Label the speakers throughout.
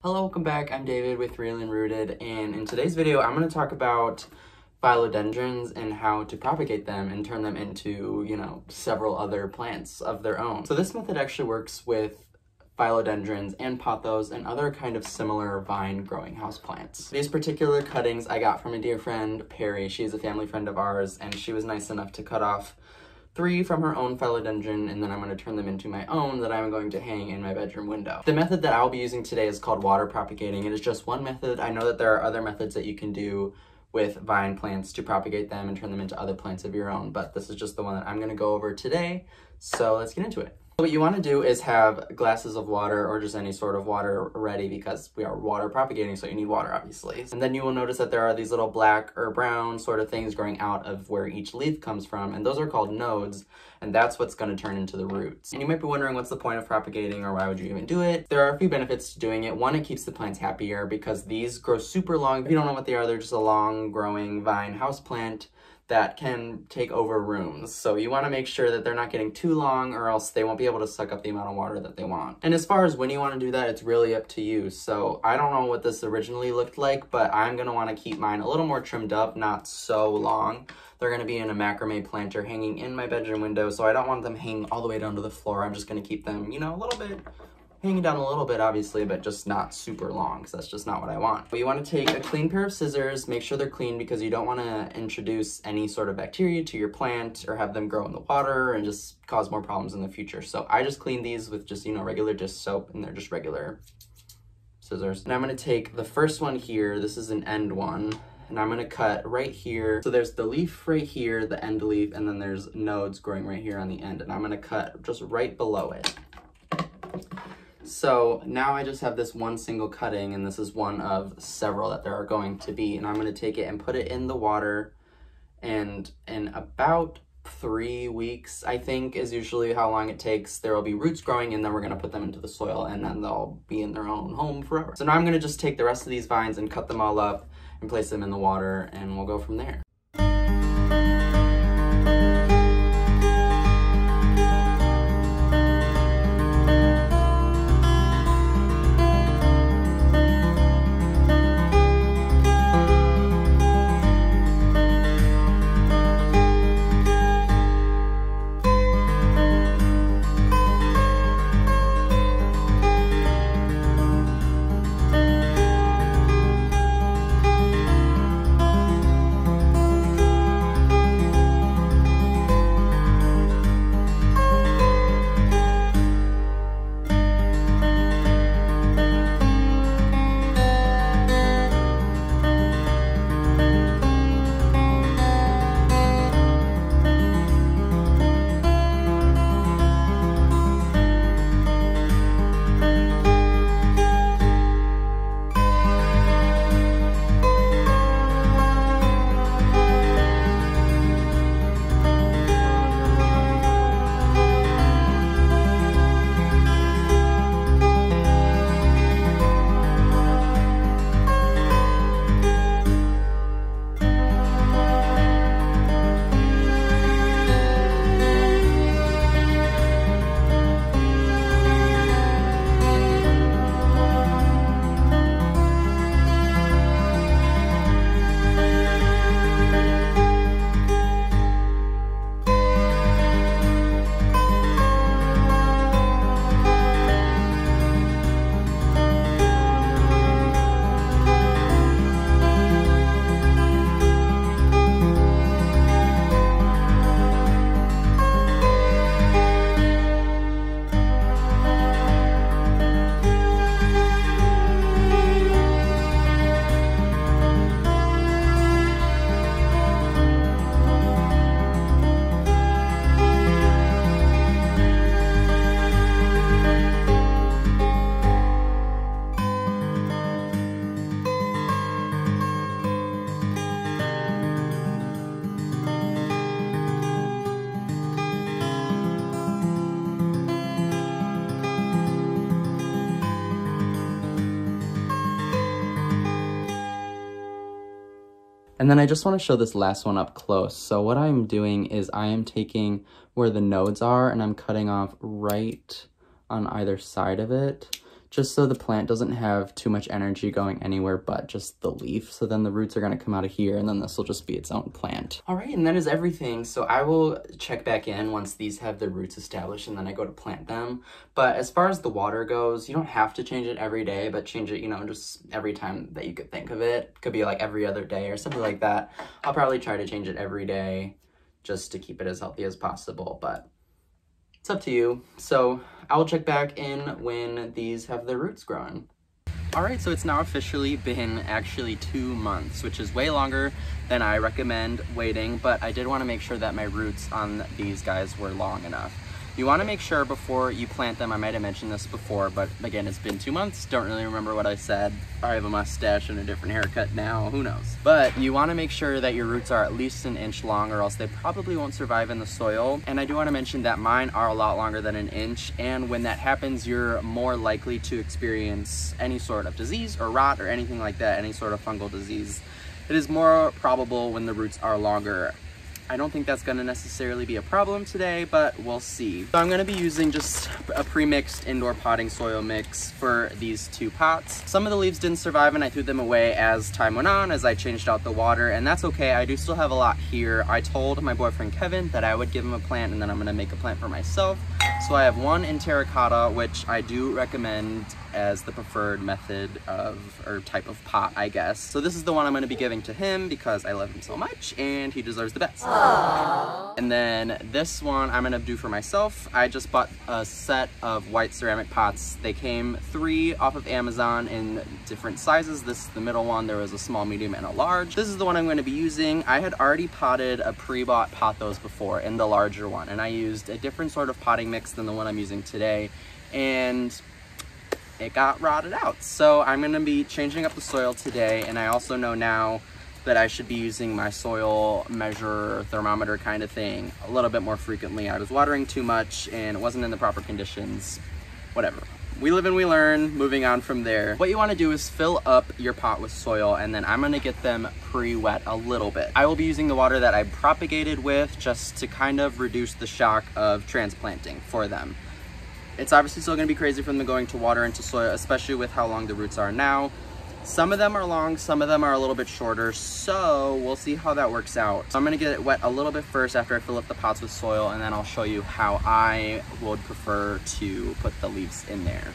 Speaker 1: Hello, welcome back. I'm David with Real and Rooted, and in today's video I'm going to talk about philodendrons and how to propagate them and turn them into, several other plants of their own. So this method actually works with philodendrons and pothos and other kind of similar vine growing houseplants. These particular cuttings I got from a dear friend, Perry. She's a family friend of ours, and she was nice enough to cut off 3 from her own philodendron, and then I'm going to turn them into my own that I'm going to hang in my bedroom window. The method that I'll be using today is called water propagating. It is just one method. I know that there are other methods that you can do with vine plants to propagate them and turn them into other plants of your own, but this is just the one that I'm going to go over today, so let's get into it. What you want to do is have glasses of water or just any sort of water ready, because we are water propagating, so you need water obviously. And then you will notice that there are these little black or brown sort of things growing out of where each leaf comes from, and those are called nodes, and that's what's going to turn into the roots. And you might be wondering, what's the point of propagating, or why would you even do it? There are a few benefits to doing it. One, it keeps the plants happier because these grow super long. If you don't know what they are, they're just a long growing vine houseplant that can take over rooms. So you want to make sure that they're not getting too long, or else they won't be able to suck up the amount of water that they want. And as far as when you want to do that, it's really up to you. So I don't know what this originally looked like, but I'm going to want to keep mine a little more trimmed up, not so long. They're going to be in a macrame planter hanging in my bedroom window, so I don't want them hanging all the way down to the floor. I'm just going to keep them, a little bit hanging down a little bit, obviously, but just not super long, because that's just not what I want. But you want to take a clean pair of scissors, make sure they're clean, because you don't want to introduce any sort of bacteria to your plant or have them grow in the water and just cause more problems in the future. So I just clean these with just, regular dish soap, and they're just regular scissors. And I'm going to take the first one here, this is an end one, and I'm going to cut right here. So there's the leaf right here, the end leaf, and then there's nodes growing right here on the end, and I'm going to cut just right below it. So now I just have this one single cutting, and this is one of several that there are going to be, and I'm going to take it and put it in the water, and in about 3 weeks, I think, is usually how long it takes, there will be roots growing, and then we're going to put them into the soil, and then they'll be in their own home forever. So now I'm going to just take the rest of these vines and cut them all up and place them in the water, and we'll go from there. And then I just want to show this last one up close. So what I'm doing is I am taking where the nodes are and I'm cutting off right on either side of it, just so the plant doesn't have too much energy going anywhere but just the leaf. So then the roots are going to come out of here, and then this will just be its own plant. All right, and that is everything. So I will check back in once these have their roots established, and then I go to plant them. But as far as the water goes, you don't have to change it every day, but change it, you know, just every time that you could think of it. Could be like every other day or something like that. I'll probably try to change it every day just to keep it as healthy as possible, but it's up to you. So I will check back in when these have their roots growing. All right, so it's now officially been actually 2 months, which is way longer than I recommend waiting, but I did want to make sure that my roots on these guys were long enough. You want to make sure before you plant them, I might have mentioned this before, but again, it's been 2 months, don't really remember what I said. I have a mustache and a different haircut now, who knows. But you want to make sure that your roots are at least 1 inch long, or else they probably won't survive in the soil. And I do want to mention that mine are a lot longer than 1 inch, and when that happens, you're more likely to experience any sort of disease or rot or anything like that, any sort of fungal disease. It is more probable when the roots are longer. I don't think that's going to necessarily be a problem today, but we'll see. So I'm going to be using just a pre-mixed indoor potting soil mix for these 2 pots. Some of the leaves didn't survive and I threw them away as time went on, as I changed out the water, and that's okay. I do still have a lot here. I told my boyfriend Kevin that I would give him a plant, and then I'm going to make a plant for myself. So I have 1 in terracotta, which I do recommend as the preferred method of, or type of pot, I guess. So this is the one I'm going to be giving to him because I love him so much and he deserves the best. Aww. And then this one I'm going to do for myself. I just bought a set of white ceramic pots. They came 3 off of Amazon in different sizes. This is the middle one. There was a small, medium, and a large. This is the one I'm going to be using. I had already potted a pre-bought Pothos before in the larger one, and I used a different sort of potting mix than the one I'm using today, and it got rotted out. So I'm going to be changing up the soil today, and I also know now that I should be using my soil measurer, thermometer kind of thing a little bit more frequently. I was watering too much and it wasn't in the proper conditions. Whatever. We live and we learn. Moving on from there. What you want to do is fill up your pot with soil, and then I'm going to get them pre-wet a little bit. I will be using the water that I propagated with just to kind of reduce the shock of transplanting for them. It's obviously still going to be crazy for them going to water into soil, especially with how long the roots are now. Some of them are long, some of them are a little bit shorter, so we'll see how that works out. So I'm going to get it wet a little bit first after I fill up the pots with soil, and then I'll show you how I would prefer to put the leaves in there.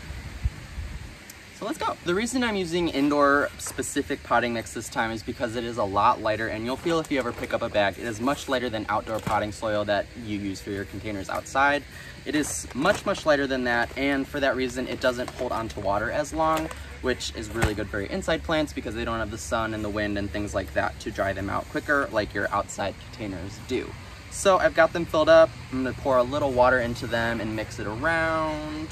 Speaker 1: So let's go. The reason I'm using indoor specific potting mix this time is because it is a lot lighter, and you'll feel if you ever pick up a bag, it is much lighter than outdoor potting soil that you use for your containers outside. It is much, much lighter than that, and for that reason, it doesn't hold on to water as long, which is really good for your inside plants because they don't have the sun and the wind and things like that to dry them out quicker like your outside containers do. So I've got them filled up. I'm gonna pour a little water into them and mix it around.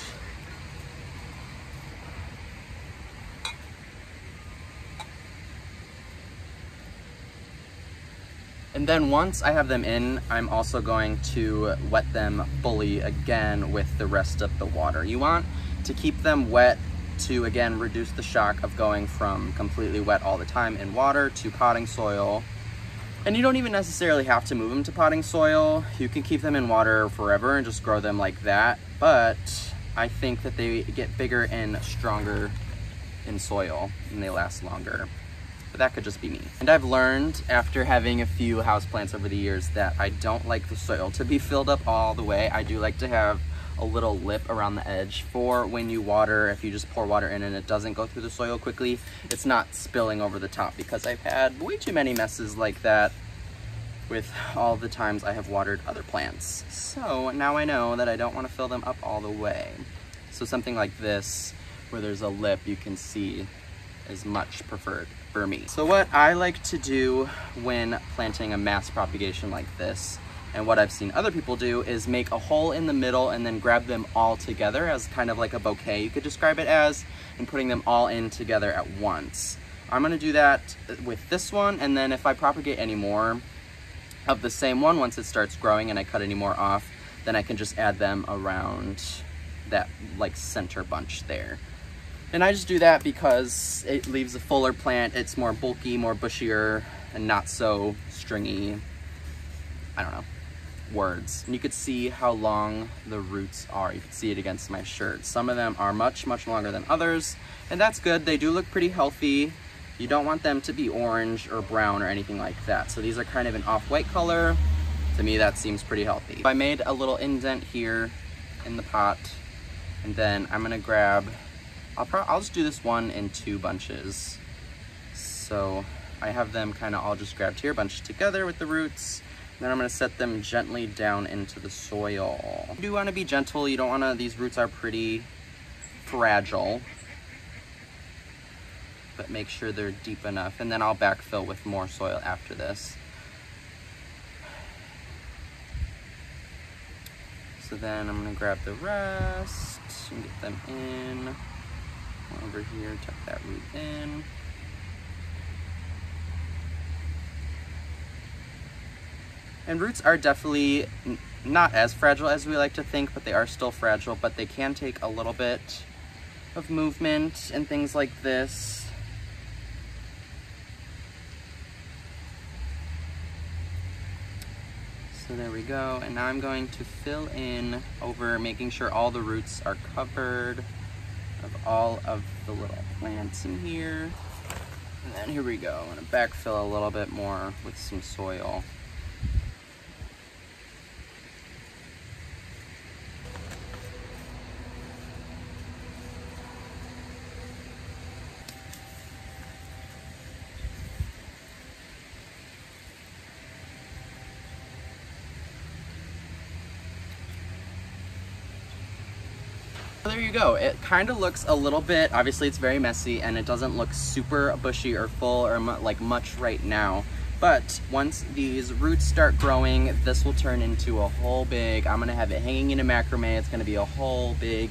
Speaker 1: And then once I have them in, I'm also going to wet them fully again with the rest of the water. You want to keep them wet to, again, reduce the shock of going from completely wet all the time in water to potting soil. And you don't even necessarily have to move them to potting soil. You can keep them in water forever and just grow them like that. But I think that they get bigger and stronger in soil and they last longer. But that could just be me. And I've learned after having a few houseplants over the years that I don't like the soil to be filled up all the way. I do like to have a little lip around the edge for when you water. If you just pour water in and it doesn't go through the soil quickly, it's not spilling over the top, because I've had way too many messes like that with all the times I have watered other plants. So now I know that I don't want to fill them up all the way. So something like this, where there's a lip, you can see is much preferred for me. So what I like to do when planting a mass propagation like this, and what I've seen other people do, is make a hole in the middle and then grab them all together as kind of like a bouquet, you could describe it as, and putting them all in together at once. I'm gonna do that with this one, and then if I propagate any more of the same one, once it starts growing and I cut any more off, then I can just add them around that like center bunch there. And I just do that because it leaves a fuller plant. It's more bulky, more bushier, and not so stringy. I don't know. words. And you could see how long the roots are. You can see it against my shirt. Some of them are much, much longer than others, and that's good. They do look pretty healthy. You don't want them to be orange or brown or anything like that. So these are kind of an off-white color. To me, that seems pretty healthy. I made a little indent here in the pot, and then I'm gonna grab, I'll just do this one in 2 bunches. So I have them kind of all just grabbed here, bunched together with the roots. Then I'm gonna set them gently down into the soil. You do wanna be gentle. You don't wanna, these roots are pretty fragile, but make sure they're deep enough. And then I'll backfill with more soil after this. So then I'm gonna grab the rest and get them in. Over here, tuck that root in. And roots are definitely not as fragile as we like to think, but they are still fragile, but they can take a little bit of movement and things like this. So there we go, and now I'm going to fill in over, making sure all the roots are covered of all of the little plants in here. And then here we go, I'm gonna backfill a little bit more with some soil. There you go. It kind of looks a little bit, obviously it's very messy and it doesn't look super bushy or full or like much right now, but once these roots start growing, this will turn into a whole big, I'm gonna have it hanging in a macrame. It's gonna be a whole big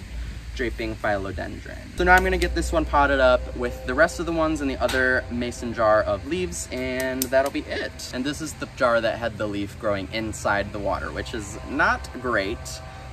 Speaker 1: draping philodendron. So now I'm gonna get this one potted up with the rest of the ones in the other mason jar of leaves, and that'll be it. And this is the jar that had the leaf growing inside the water, which is not great.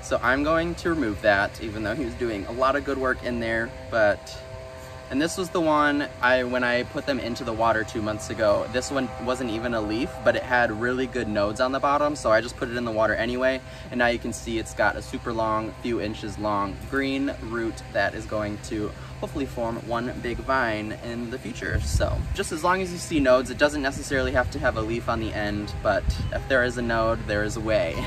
Speaker 1: So I'm going to remove that, even though he was doing a lot of good work in there, and this was the one when I put them into the water 2 months ago, this one wasn't even a leaf, but it had really good nodes on the bottom, so I just put it in the water anyway, and now you can see it's got a super long, few inches long green root that is going to hopefully form one big vine in the future. So just as long as you see nodes, it doesn't necessarily have to have a leaf on the end, but if there is a node, there is a way.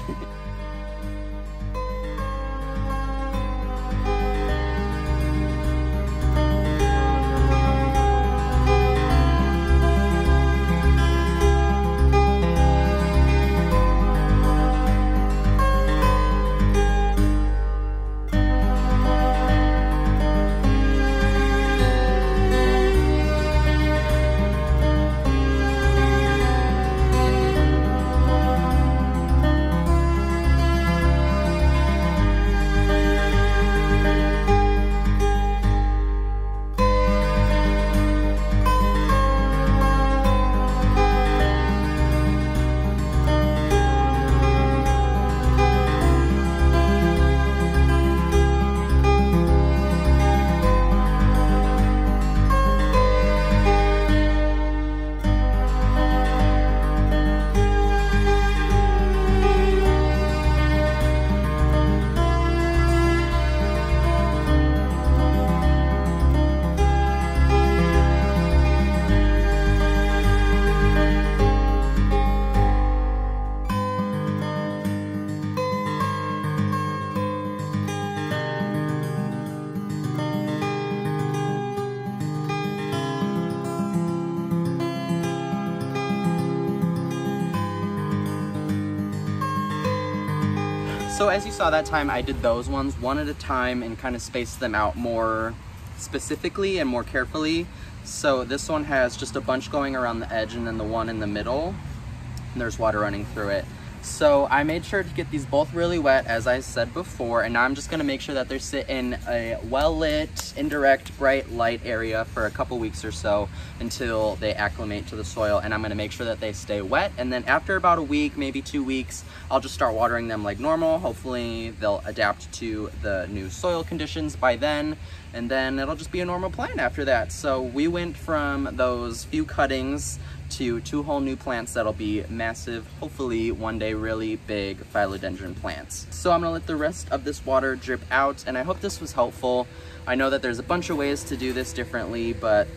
Speaker 1: So as you saw that time, I did those ones one at a time and kind of spaced them out more specifically and more carefully. So this one has just a bunch going around the edge, and then the one in the middle, and there's water running through it. So I made sure to get these both really wet, as I said before, and now I'm just gonna make sure that they sit in a well-lit, indirect, bright light area for a couple weeks or so until they acclimate to the soil, and I'm gonna make sure that they stay wet, and then after about a week, maybe 2 weeks, I'll just start watering them like normal. Hopefully they'll adapt to the new soil conditions by then, and then it'll just be a normal plant after that. So we went from those few cuttings to 2 whole new plants that'll be massive, hopefully one day really big philodendron plants. So I'm gonna let the rest of this water drip out, and I hope this was helpful. I know that there's a bunch of ways to do this differently, but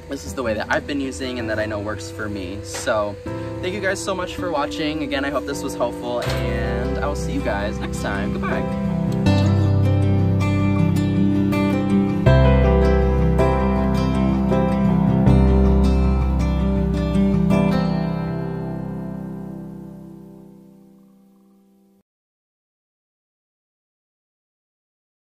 Speaker 1: this is the way that I've been using and that I know works for me. So thank you guys so much for watching. Again, I hope this was helpful, and I will see you guys next time. Goodbye.